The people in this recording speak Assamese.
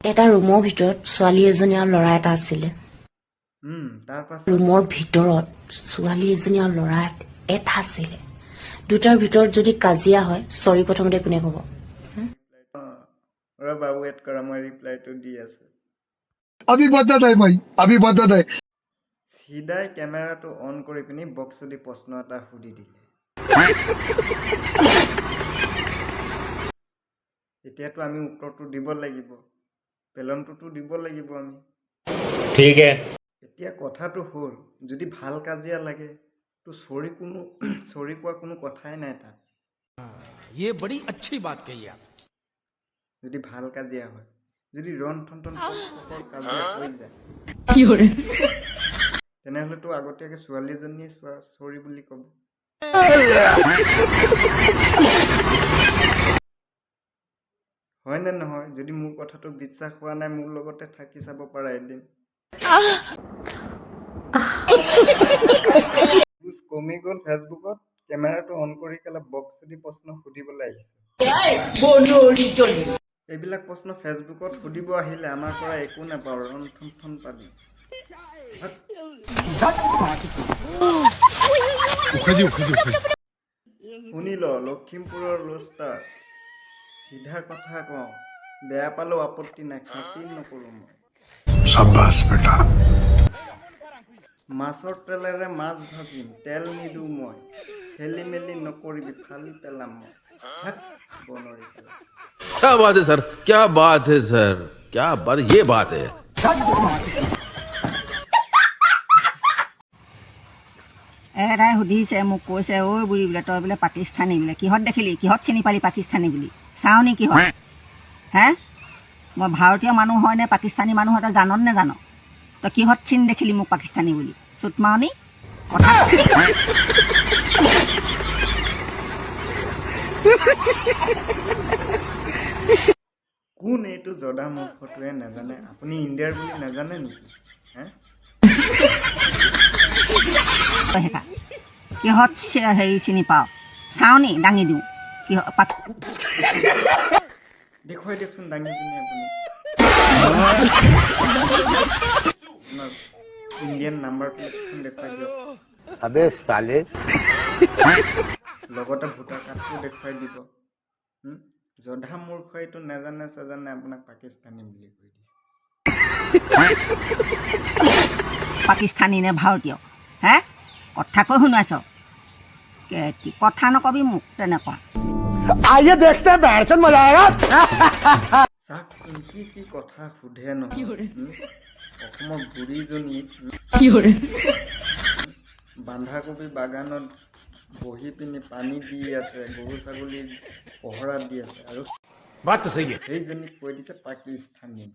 এটা ৰুমৰ ভিতৰত ছোৱালী এজনী আৰু ল'ৰা এটা আছিলে। ৰুমৰ ভিতৰত ছোৱালী এজনী আৰু ল'ৰা এটা আছিলে। দুটাৰ ভিতৰত যদি কাজিয়া হয় চৰি প্ৰথমতে কোনে ক'ব? বাবু এড কৰা মই ৰিপ্লাইটো দি আছো। अभी बदत है भाई, अभी बदत है। সিধাই কেমেৰাটো অন কৰি পিনি বক্সত প্ৰশ্ন এটা সুধি দিলে। এতিয়াতো আমি উত্তৰটো দিব লাগিব, পেলনটোতো দিব লাগিব আমি। ঠিক হে। এতিয়া কথাটো হ'ল যদি ভাল কাজিয়া লাগে তো চৰি কোৱা কোনো কথাই নাই তাত। ये बड़ी अच्छी बात कही आप। যদি ভাল কাজিয়া হয়, যদি ৰণ ঠন কাজিয়া হৈ যায় তেনেহ'লেতো আগতীয়াকে ছোৱালীজনীয়ে চৰি বুলি ক'ব। হয় নে নহয়? যদি মোৰ কথাটো বিশ্বাস হোৱা নাই মোৰ লগতে থাকি চাব পাৰা এদিন। কমি গ'ল ফেচবুকত কেমেৰাটো অন কৰি পেলাই বক্স দি প্ৰশ্ন সুধিবলৈ আহিছে। এইবিলাক প্ৰশ্ন ফেচবুকত সুধিব আহিলে আমাৰ পৰা একো নাপাওঁ, ৰণ ঠন পাবি। শুনি ল, লখিমপুৰৰ লোষ্টাৰ চিধা কথা কওঁ, বেয়া পালেও আপত্তি নাই, খাতিৰ নকৰোঁ মই। शाबाश बेटा। মাছৰ তেলেৰে মাছ ভাজিম, তেল নিদিওঁ মই, খেলি মেলি নকৰিবি, ফালি পেলাম মই। বনৰি পেলাম। क्या बात है सर, क्या बात है सर, क्या बात, ये बात है। এটাই সুধিছে মোক কৈছে ঐ বুঢ়ী বোলে তই বোলে পাকিস্তানী বোলে, কিহত দেখিলি, কিহত চিনি পালি পাকিস্তানী বুলি, চাওঁ নি কিহত? হে মই ভাৰতীয় মানুহ হয় নে পাকিস্তানী মানুহ হয় তই জান নে জান? তই কিহত চিনি দেখিলি মোক পাকিস্তানী বুলি? চুট মাওনি কথা। কোন এইটো জদা মূৰ্খটোৱে নাজানে? আপুনি ইণ্ডিয়াৰ বুলি নাজানে নেকি? কিহত হেৰি চিনি পাওঁ, চাওঁ নি দাঙি দিওঁ দেখুৱাই দিয়কচোন দাঙি পিনি আপুনি ইণ্ডিয়ান নাম্বাৰ প্লেটখন দেখুৱাই দিয়ক। আবে সালে। লগতে ভোটাৰ কাৰ্ডটো দেখুৱাই দিব। জধা মূৰ্খ এইটো নাজানে চাজানে আপোনাক পাকিস্তানী বুলি কৈ দিছে। পাকিস্তানী নে ভাৰতীয়? হে কথা কৈ শুনাইছ, কথা নকবি মোক তেনেকুৱা। आइए देखते हैं बैठन मजा आएगा। চাওকচোন কি কথা সোধে নহয়। অসমৰ বুঢ়ীজনী বন্ধাকবি বাগানত বহি পিনি পানী দি আছে, গৰু ছাগলী পহৰা দি আছে, আৰু बात तो सही है। সেইজনীক কৈ দিছে পাকিস্তানী।